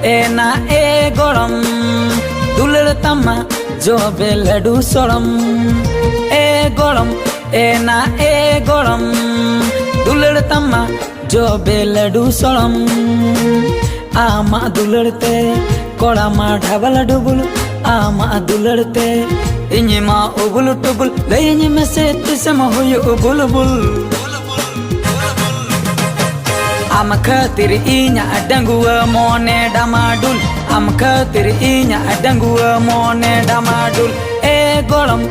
एना ए गोड़म दुलड़ तमा जो बे लडू सोड़म ए गोड़म एना ए गोड़म दुलड़ तमा जो बे लडू सोड़म आमा दुलड़ते कोड़ा मा ढाबल डुबुल आमा दुलड़ते इन्हीं मा उबुल टुबुल लेनी में से तिसम हुई उबुल bull am khatir inya dangua mone damadul am khatir inya dangua mone damadul e golam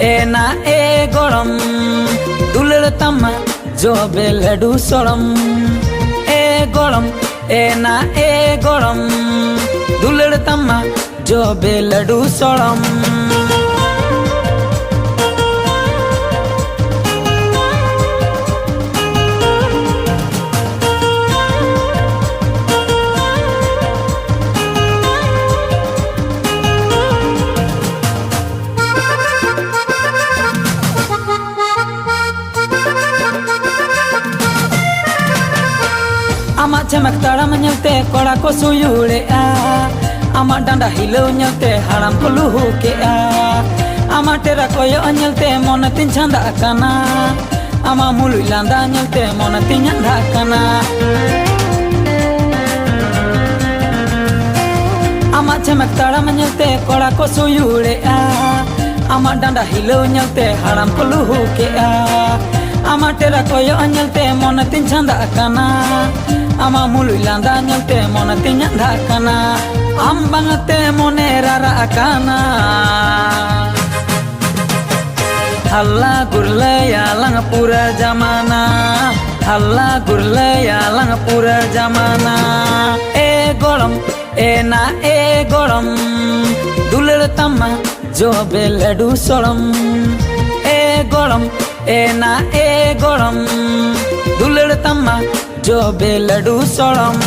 ena e golam dulal tama jo be ladu solam e golam ena e golam dulal tama jo be ladu solam Amak cemek tara menyelte kola ko suyule amak danda hilau nyelte haram ko luhu ke amak tera koyo nyelte monatin chanda kana amak mulu landa nyelte monatin nyanda kana amak cemek tara menyelte kola ko suyule amak danda hilau nyelte haram ko luhu ke amak tera koyo nyelte monatin chanda kana ama mulu landa nyelte monatin nyanda kana ambangate mone rara kana halla gurle ya lang pura jamana halla gurle ya lang pura jamana e golam ena e golam dulal tama jo be ladu solam e golam ena e golam dulal tama जो बे लडू सोड़म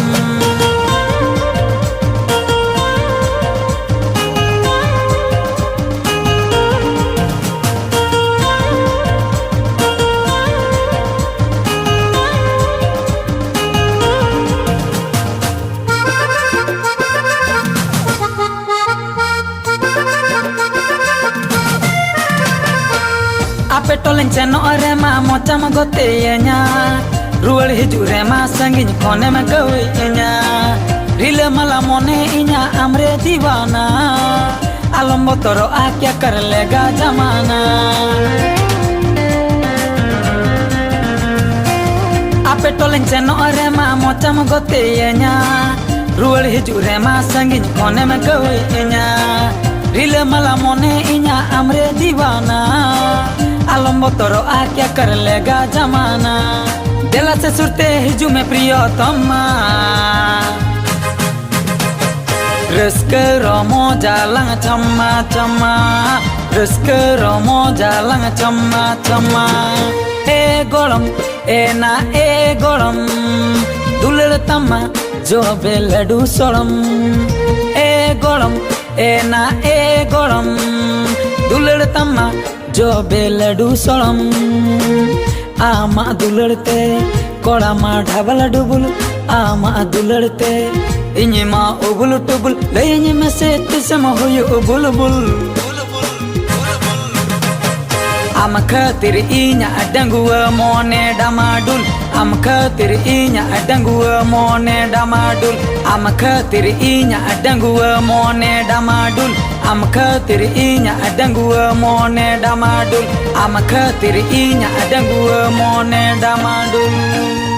आपे टोलें चेनो अरे मा mocha मगोते येnya rual hijure ma sangin kone ma gawi inya rile mala mone inya amre diwana alam botoro akya kar lega jamana ape tolen cheno are ma mocham gote inya rual hijure ma sangin kone ma gawi inya rile mala mone inya amre diwana alam botoro akya kar lega jamana Dela se surte hiju me priyotama Reske romo jalang chama chama Reske romo jalang chama chama E golam ena e golam dulal tama jo be ladu solam E golam ena e golam dulal tama jo be ladu solam आमा दुलड़ते कोड़ा मा ढाबल डुबुल आमा दुलड़ते इन्हीं मा उबुल टुबुल लेनी में से तिसम हुई उबुल bull आम खातिर इन्या डंगुआ मोने डामाडुल आम खातिर इन्या डंगुआ मोने डामाडुल आम खातिर इन्या डंगुआ मोने डामाडुल am khatir inya dangua mone damadul am khatir inya dangua mone damadul